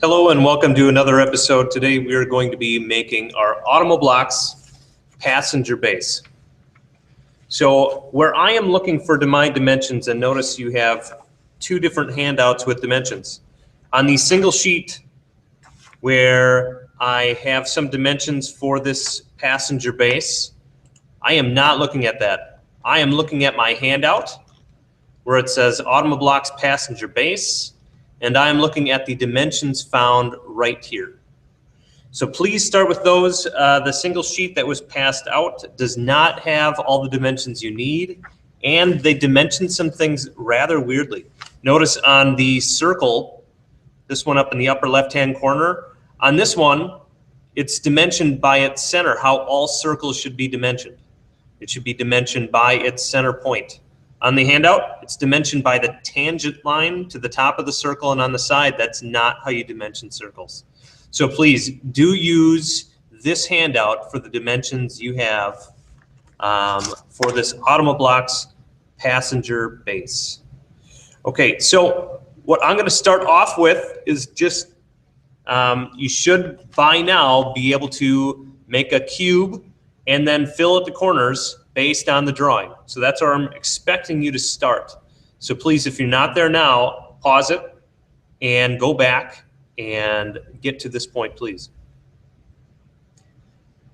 Hello and welcome to another episode. Today we are going to be making our Automoblox passenger base. So where I am looking for my dimensions, and notice you have two different handouts with dimensions. On the single sheet where I have some dimensions for this passenger base, I am not looking at that. I am looking at my handout where it says Automoblox passenger base, and I'm looking at the dimensions found right here. So please start with those. The single sheet that was passed out does not have all the dimensions you need, and they dimension some things rather weirdly. Notice on the circle, this one up in the upper left-hand corner, on this one, it's dimensioned by its center, how all circles should be dimensioned. It should be dimensioned by its center point. On the handout, it's dimensioned by the tangent line to the top of the circle, and on the side, that's not how you dimension circles. So please do use this handout for the dimensions you have for this Automoblox passenger base. Okay, so what I'm going to start off with is just, you should by now be able to make a cube and then fill at the corners based on the drawing. So that's where I'm expecting you to start. So please, if you're not there now, pause it and go back and get to this point, please.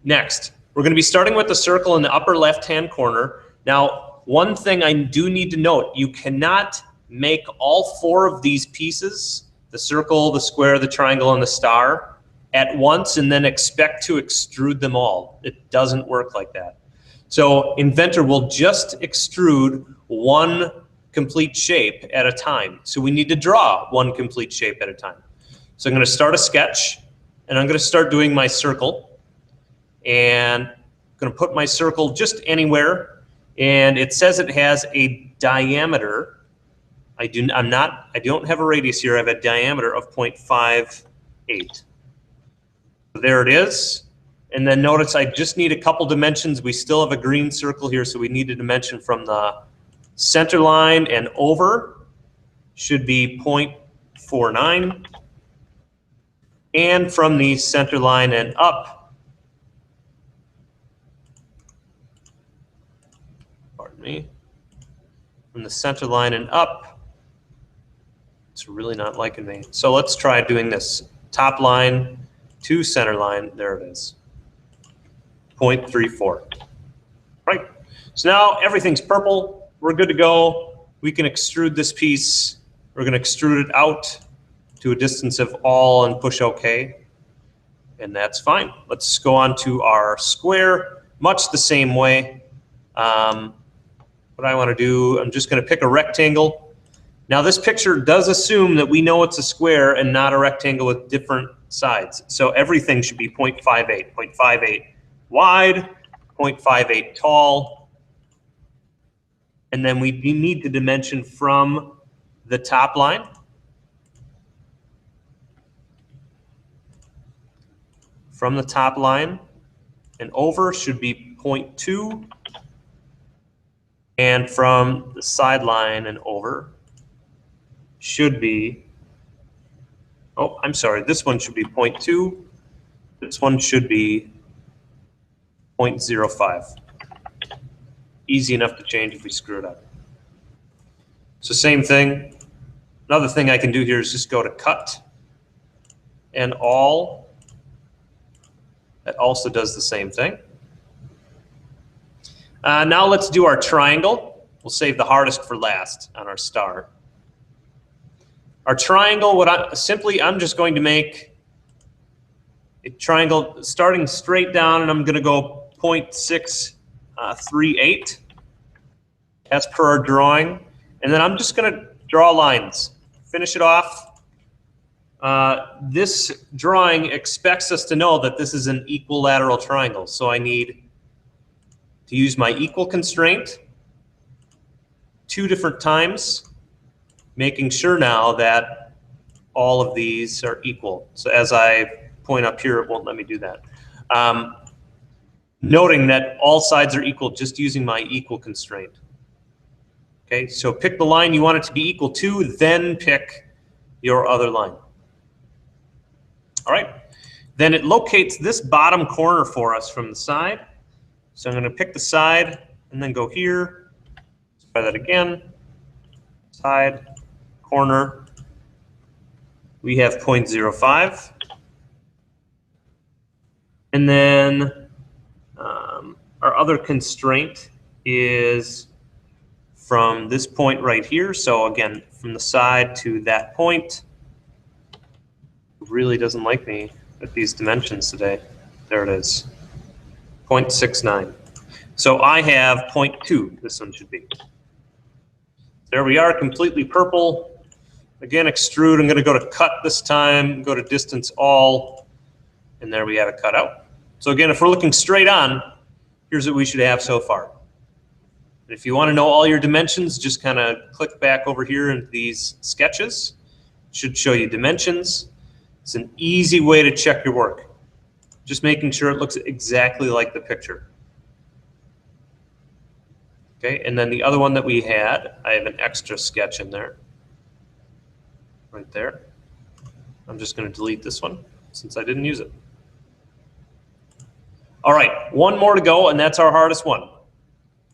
Next, we're going to be starting with the circle in the upper left-hand corner. Now, one thing I do need to note, you cannot make all four of these pieces, the circle, the square, the triangle, and the star, at once and then expect to extrude them all. It doesn't work like that. So Inventor will just extrude one complete shape at a time. So we need to draw one complete shape at a time. So I'm going to start a sketch, and I'm going to start doing my circle. And I'm going to put my circle just anywhere. And it says it has a diameter. I don't have a radius here. I have a diameter of 0.58. There it is. And then notice I just need a couple dimensions. We still have a green circle here, so we need a dimension from the center line and over. Should be 0.49. And from the center line and up, pardon me, from the center line and up, it's really not liking me. So let's try doing this. Top line to center line, there it is. 0.34. Right. So now everything's purple. We're good to go. We can extrude this piece. We're going to extrude it out to a distance of all and push OK. And that's fine. Let's go on to our square. Much the same way. What I want to do, I'm just going to pick a rectangle. Now this picture does assume that we know it's a square and not a rectangle with different sides. So everything should be 0.58. 0.58 wide, 0.58 tall, and then we need the dimension from the top line. From the top line and over should be 0.2, and from the sideline and over should be, oh, I'm sorry, this one should be 0.2, this one should be 0.05. Easy enough to change if we screw it up. So same thing. Another thing I can do here is just go to cut and all. That also does the same thing. Now let's do our triangle. We'll save the hardest for last on our star. Our triangle, I'm just going to make a triangle starting straight down, and I'm going to go 0.638 as per our drawing. And then I'm just going to draw lines, finish it off. This drawing expects us to know that this is an equilateral triangle. So I need to use my equal constraint 2 different times, making sure now that all of these are equal. So as I point up here, it won't let me do that. Noting that all sides are equal, just using my equal constraint. Okay, so pick the line you want it to be equal to, then pick your other line. All right. Then it locates this bottom corner for us from the side. So I'm going to pick the side and then go here. Let's try that again. Side, corner. We have 0.05. And then our other constraint is from this point right here. So again, from the side to that point. It really doesn't like me at these dimensions today. There it is, 0.69. So I have 0.2, this one should be. There we are, completely purple. Again, extrude, I'm gonna go to cut this time, go to distance all, and there we have it cut out. So again, if we're looking straight on, here's what we should have so far. And if you wanna know all your dimensions, just kinda click back over here into these sketches. It should show you dimensions. It's an easy way to check your work. Just making sure it looks exactly like the picture. Okay, and then the other one that we had, I have an extra sketch in there. Right there. I'm just going to delete this one since I didn't use it. All right, one more to go, and that's our hardest one,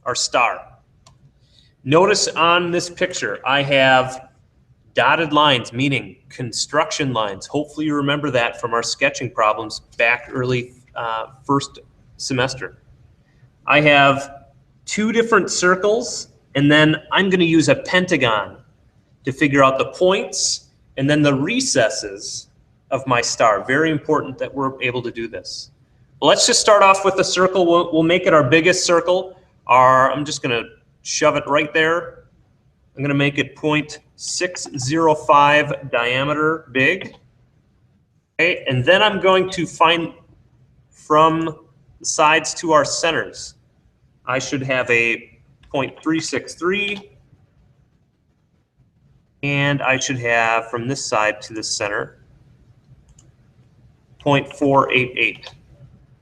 our star. Notice on this picture, I have dotted lines, meaning construction lines. Hopefully you remember that from our sketching problems back early first semester. I have two different circles, and then I'm going to use a pentagon to figure out the points and then the recesses of my star. Very important that we're able to do this. Well, let's just start off with the circle. We'll make it our biggest circle. I'm just going to shove it right there. I'm going to make it 0.605 diameter big. Okay, and then I'm going to find from the sides to our centers. I should have a 0.363, and I should have from this side to the center 0.488.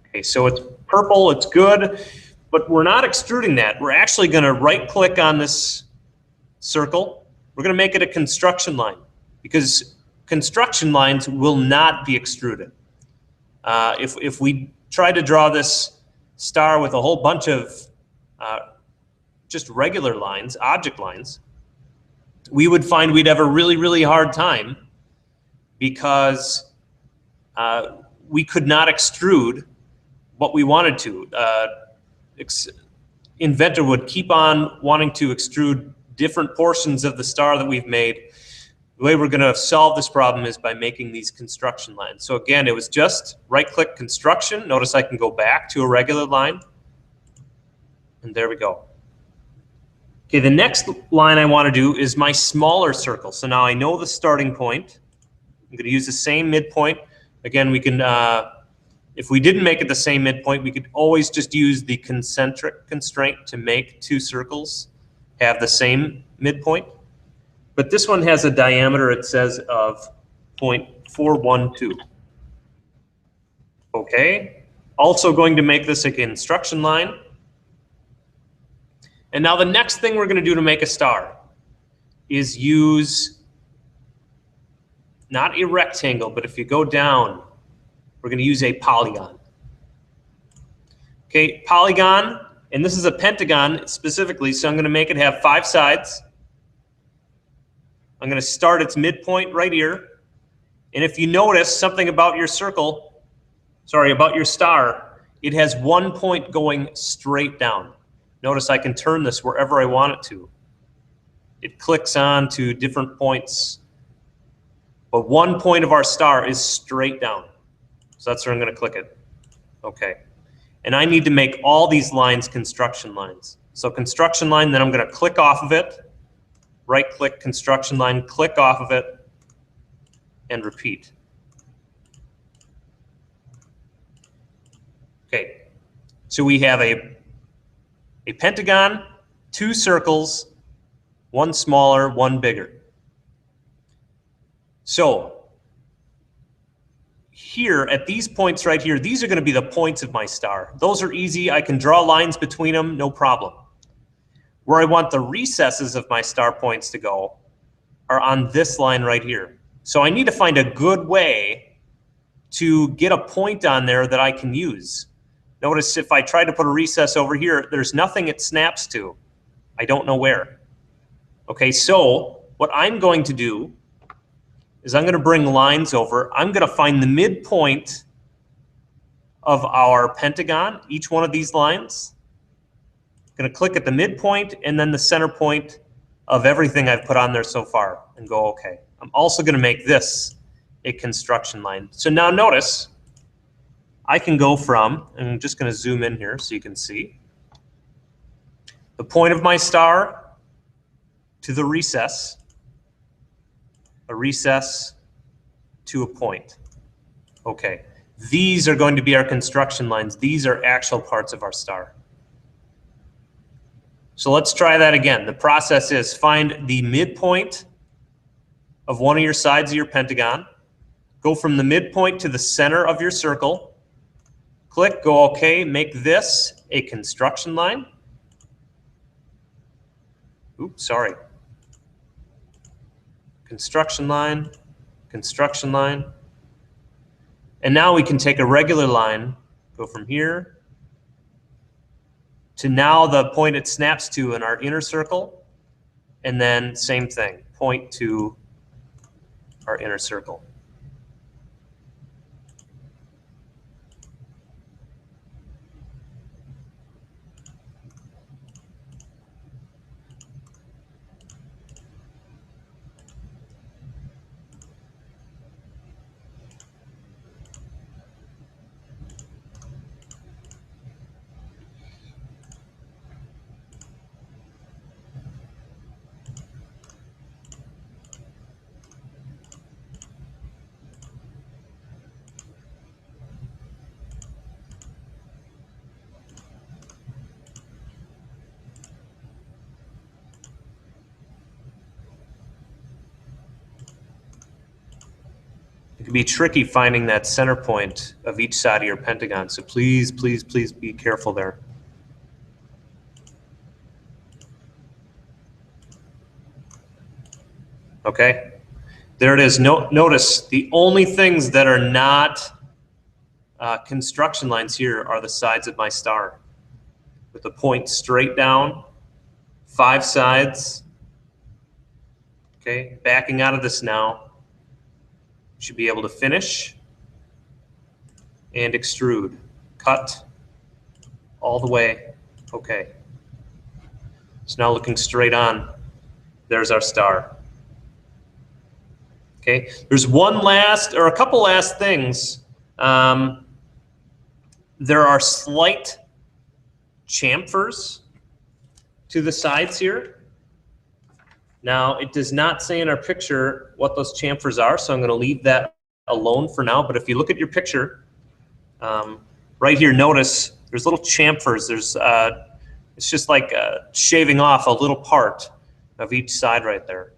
Okay, so it's purple, it's good, but we're not extruding that. We're actually going to right click on this circle. We're going to make it a construction line because construction lines will not be extruded. If we try to draw this star with a whole bunch of just regular lines, object lines, we would find we'd have a really, really hard time because we could not extrude what we wanted to. Inventor would keep on wanting to extrude different portions of the star that we've made. The way we're going to solve this problem is by making these construction lines. So again, it was just right-click construction. Notice I can go back to a regular line. And there we go. Okay, the next line I want to do is my smaller circle. So now I know the starting point. I'm going to use the same midpoint. Again, we can, if we didn't make it the same midpoint, we could always just use the concentric constraint to make two circles have the same midpoint. But this one has a diameter, it says, of 0.412. Okay, also going to make this a construction line. And now the next thing we're going to do to make a star is use, not a rectangle, but if you go down, we're going to use a polygon. Okay, polygon, and this is a pentagon specifically, so I'm going to make it have 5 sides. I'm going to start its midpoint right here. And if you notice something about your circle, sorry, about your star, it has one point going straight down. Notice I can turn this wherever I want it to. It clicks on to different points, but one point of our star is straight down. So that's where I'm going to click it. Okay. And I need to make all these lines construction lines. So construction line, then I'm going to click off of it, right click construction line, click off of it, and repeat. Okay. So we have a pentagon, 2 circles, one smaller, one bigger. So here at these points right here, these are going to be the points of my star. Those are easy. I can draw lines between them, no problem. Where I want the recesses of my star points to go are on this line right here. So I need to find a good way to get a point on there that I can use. Notice if I try to put a recess over here, there's nothing it snaps to. I don't know where. Okay, so what I'm going to do is I'm going to bring lines over. I'm going to find the midpoint of our pentagon, each one of these lines. I'm going to click at the midpoint and then the center point of everything I've put on there so far and go OK. I'm also going to make this a construction line. So now notice I can go from, and I'm just going to zoom in here so you can see, the point of my star to the recess, a recess to a point. Okay, these are going to be our construction lines. These are actual parts of our star. So let's try that again. The process is find the midpoint of one of your sides of your pentagon, go from the midpoint to the center of your circle, click, go OK, make this a construction line. Oops, sorry. Construction line, construction line. And now we can take a regular line, go from here to now the point it snaps to in our inner circle, and then same thing, point to our inner circle. It can be tricky finding that center point of each side of your pentagon, so please, please, please be careful there. Okay, there it is. Notice the only things that are not construction lines here are the sides of my star, with the point straight down, 5 sides. Okay, backing out of this now, should be able to finish and extrude, cut all the way. Okay, so now looking straight on, there's our star. Okay, there's one last, or a couple last things. There are slight chamfers to the sides here. Now, it does not say in our picture what those chamfers are, so I'm going to leave that alone for now. But if you look at your picture, right here, notice there's little chamfers. There's, it's just like shaving off a little part of each side right there.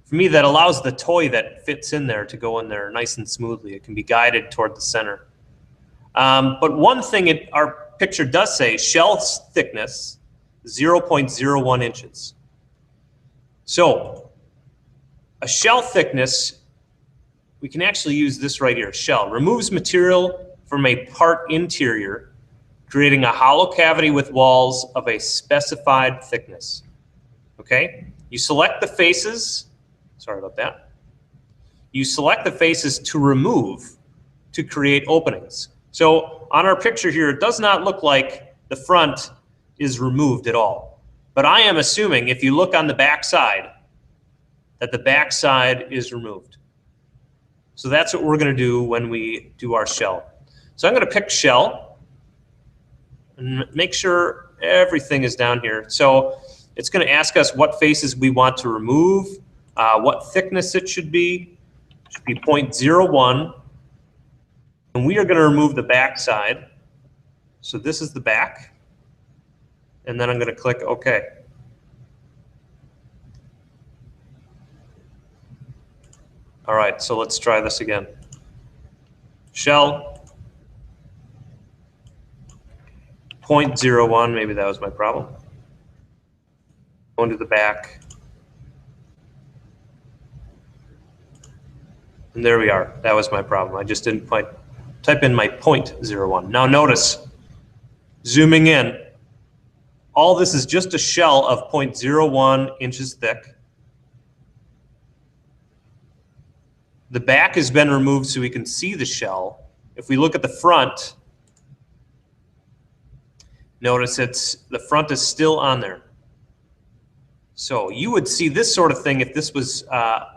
For me, that allows the toy that fits in there to go in there nice and smoothly. It can be guided toward the center. But one thing our picture does say, shell thickness, 0.01 inches. So a shell thickness, we can actually use this right here, shell. Removes material from a part interior, creating a hollow cavity with walls of a specified thickness. Okay? You select the faces, sorry about that. You select the faces to remove to create openings. So on our picture here, it does not look like the front is removed at all. But I am assuming if you look on the back side, that the back side is removed. So that's what we're going to do when we do our shell. So I'm going to pick shell and make sure everything is down here. So it's going to ask us what faces we want to remove, what thickness it should be. It should be 0.01. And we are going to remove the back side. So this is the back. And then I'm going to click OK. All right, so let's try this again. Shell, 0.01, maybe that was my problem. Going to the back. And there we are. That was my problem. I just didn't quite type in my 0.01. Now notice, zooming in, all this is just a shell of 0.01 inches thick. The back has been removed so we can see the shell. If we look at the front, notice the front is still on there. So you would see this sort of thing if this was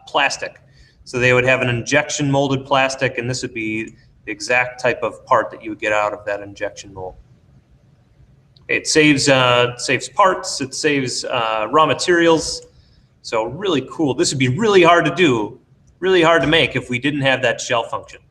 plastic. So they would have an injection molded plastic, and this would be the exact type of part that you would get out of that injection mold. It saves parts, it saves raw materials. So really cool. This would be really hard to do, really hard to make if we didn't have that shell function.